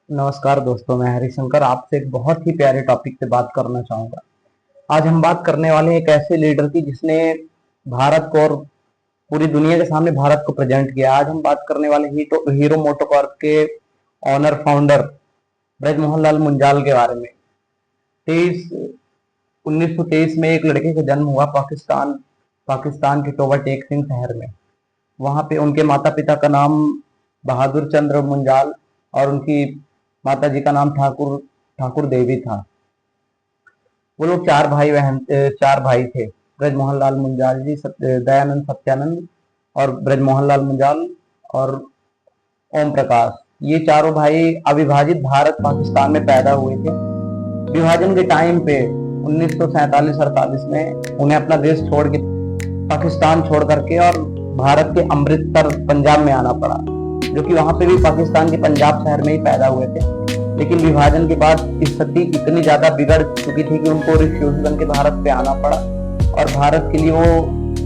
नमस्कार दोस्तों, मैं हरिशंकर आपसे एक बहुत ही प्यारे टॉपिक पे बात करना चाहूंगा। आज हम बात करने वाले हैं एक ऐसे लीडर की जिसने भारत को और पूरी दुनिया के सामने भारत को प्रेजेंट किया। आज हम बात करने वाले हीरो मोटोकॉर्प के ऑनर फाउंडर ब्रजमोहन लाल मुंजाल के बारे में। 1923 में एक लड़के का जन्म हुआ पाकिस्तान के टोबा टेक सिंह शहर में। वहां पे उनके माता पिता का नाम बहादुर चंद्र मुंजाल और उनकी माता जी का नाम ठाकुर ठाकुर देवी था। वो लोग चार भाई थे। ब्रजमोहन लाल मुंजाल जी, दयानंद सत्यानंद और ब्रजमोहन लाल मुंजाल और ओम प्रकाश। ये चारों भाई अविभाजित भारत पाकिस्तान में पैदा हुए थे। विभाजन के टाइम पे 1947-48 में उन्हें अपना देश छोड़ के पाकिस्तान छोड़ करके और भारत के अमृतसर पंजाब में आना पड़ा, जो कि वहां पे भी पाकिस्तान के पंजाब शहर में ही पैदा हुए थे। लेकिन विभाजन के बाद स्थिति इतनी ज्यादा बिगड़ चुकी थी कि उनको रिफ्यूजी बन के भारत पे आना पड़ा और भारत के लिए वो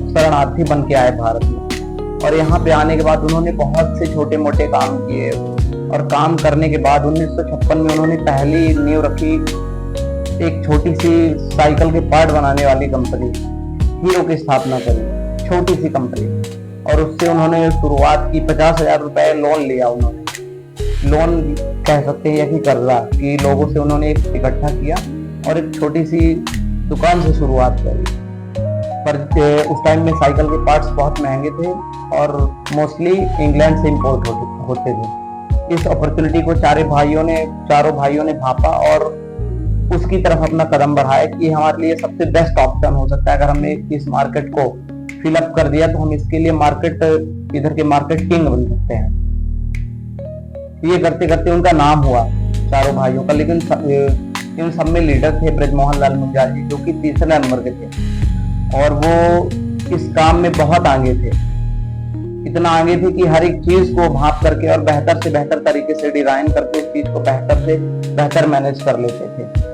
शरणार्थी बन के आए भारत में। और यहाँ पे आने के बाद उन्होंने बहुत से छोटे मोटे काम किए और काम करने के बाद 1956 में उन्होंने पहली नींव रखी एक छोटी सी साइकिल के पार्ट बनाने वाली कंपनी हीरो की स्थापना करी, छोटी सी कंपनी। और उससे उन्होंने शुरुआत की। 50,000 रुपए लोन लिया उन्होंने, लोन कह सकते हैं या कि कर्जा, कि लोगों से उन्होंने इकट्ठा किया और एक छोटी सी दुकान से शुरुआत करी। पर उस टाइम में साइकिल के पार्ट्स बहुत महंगे थे और मोस्टली इंग्लैंड से इम्पोर्ट होते थे। इस अपॉर्चुनिटी को चारों भाइयों ने भापा और उसकी तरफ अपना कदम बढ़ाया कि हमारे लिए सबसे बेस्ट ऑप्शन हो सकता है। अगर हमने इस मार्केट को फिलअप कर दिया तो हम इसके लिए इधर के मार्केट किंग बन सकते हैं। ये करते करते उनका नाम हुआ चारों भाइयों का। लेकिन इन सब में लीडर थे ब्रजमोहन लाल मुंजाल जी, जो कि तीसरे नंबर के थे और वो इस काम में बहुत आगे थे। इतना आगे थे कि हर एक चीज को भाप करके और बेहतर से बेहतर तरीके से डिजाइन करके उस चीज को बेहतर से बेहतर मैनेज कर लेते थे।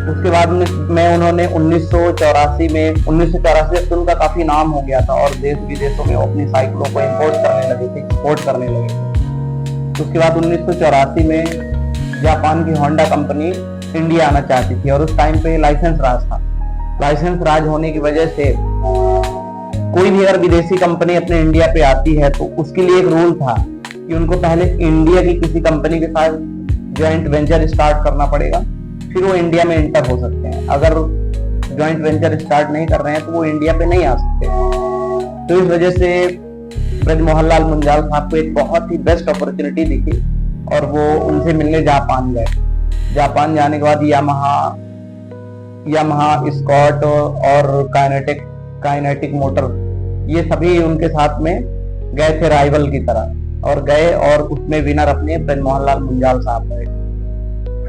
उसके बाद में उन्होंने 1984 में तो उनका काफी नाम हो गया था और देश विदेशों में अपनी साइकिलों को एक्सपोर्ट करने लगे थे। उसके बाद 1984 में जापान की होंडा कंपनी इंडिया आना चाहती थी और उस टाइम पे लाइसेंस राज था। लाइसेंस राज होने की वजह से कोई भी अगर विदेशी कंपनी अपने इंडिया पे आती है तो उसके लिए एक रूल था कि उनको पहले इंडिया की किसी कंपनी के साथ ज्वाइंट वेंचर स्टार्ट करना पड़ेगा, फिर वो इंडिया में एंटर हो सकते हैं। अगर ज्वाइंट वेंचर स्टार्ट नहीं कर रहे हैं तो वो इंडिया पे नहीं आ सकते। तो इस वजह से ब्रजमोहन लाल मुंजाल साहब को एक बहुत ही बेस्ट अपॉर्चुनिटी दिखी और वो उनसे मिलने जापान गए। जापान जाने के बाद यामाहा स्कॉट और काइनेटिक मोटर, ये सभी उनके साथ में गए थे राइवल की तरह, और गए और उसमें विनर अपने ब्रजमोहन लाल मुंजाल साहब गए।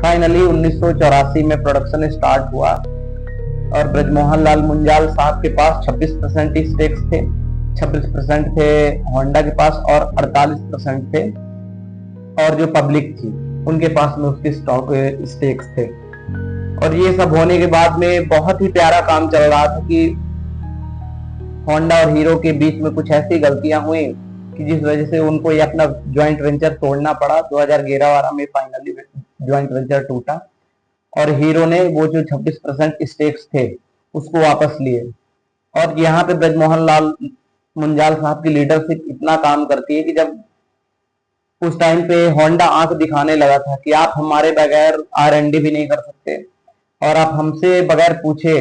फाइनली 1984 में प्रोडक्शन स्टार्ट हुआ और ब्रजमोहन लाल मुंजाल साहब के पास 26% स्टेक्स थे। 26% थे होंडा के पास और 48% थे और जो पब्लिक थी उनके पास में उसके स्टेक्स थे। और ये सब होने के बाद में बहुत ही प्यारा काम चल रहा था कि होंडा और हीरो के बीच में कुछ ऐसी गलतियां हुई कि जिस वजह से उनको ये अपना ज्वाइंट वेंचर तोड़ना पड़ा। 2011 में फाइनली ज्वाइंट वेंचर टूटा और हीरो ने वो जो 26% स्टेक्स थे उसको वापस लिए। और यहाँ पे ब्रजमोहन लाल मुंजाल साहब की लीडरशिप इतना काम करती है कि जब उस टाइम पे होंडा आंख दिखाने लगा था कि आप हमारे बगैर R&D भी नहीं कर सकते और आप हमसे बगैर पूछे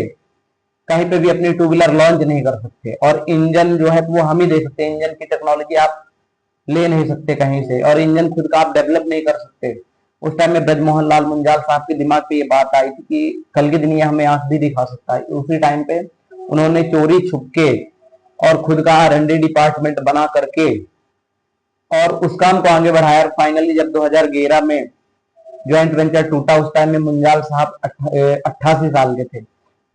कहीं पे भी अपनी टू व्हीलर लॉन्च नहीं कर सकते, और इंजन जो है वो हम ही दे सकते हैं। इंजन की टेक्नोलॉजी आप ले नहीं सकते कहीं से और इंजन खुद का आप डेवलप नहीं कर सकते। उस टाइम में ब्रजमोहन लाल मुंजाल साहब के दिमाग पे ये बात आई थी कि कल की दिन ये हमें आंख भी दिखा सकता है। उसी टाइम पे उन्होंने चोरी छुपके और खुद का R&D डिपार्टमेंट बना करके और उस काम को आगे बढ़ाया। फाइनली जब 2011 में ज्वाइंट वेंचर टूटा उस टाइम में मुंजाल साहब 88 साल के थे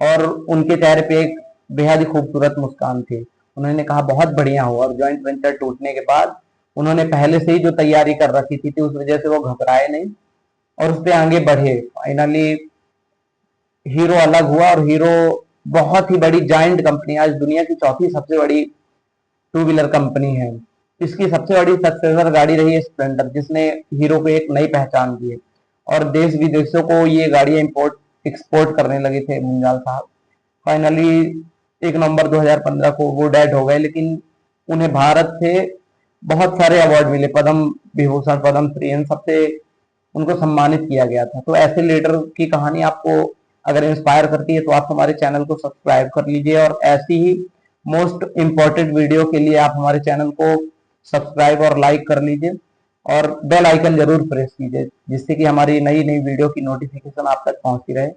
और उनके चेहरे पे एक बेहद ही खूबसूरत मुस्कान थी। उन्होंने कहा बहुत बढ़िया हुआ। और ज्वाइंट वेंचर टूटने के बाद उन्होंने पहले से ही जो तैयारी कर रखी थी उस वजह से वो घबराए नहीं और उस पर आगे बढ़े। फाइनली हीरो अलग हुआ और हीरो बहुत ही बड़ी जायंट कंपनी, आज दुनिया की चौथी सबसे बड़ी टू व्हीलर कंपनी है। इसकी सबसे बड़ी सक्सेसर गाड़ी रही है स्प्लेंडर, जिसने हीरो को एक नई पहचान दी है और देश विदेशों को ये गाड़ियां इंपोर्ट एक्सपोर्ट करने लगे थे मुंजाल साहब। फाइनली 1 नवंबर 2015 को वो डेड हो गए, लेकिन उन्हें भारत से बहुत सारे अवार्ड मिले, पद्म विभूषण, पद्म श्री, इन सबसे उनको सम्मानित किया गया था। तो ऐसे लीडर की कहानी आपको अगर इंस्पायर करती है तो आप हमारे चैनल को सब्सक्राइब कर लीजिए, और ऐसी ही मोस्ट इम्पोर्टेंट वीडियो के लिए आप हमारे चैनल को सब्सक्राइब और लाइक कर लीजिए, और बेल आइकन जरूर प्रेस कीजिए, जिससे कि हमारी नई नई वीडियो की नोटिफिकेशन आप तक पहुंचती रहे।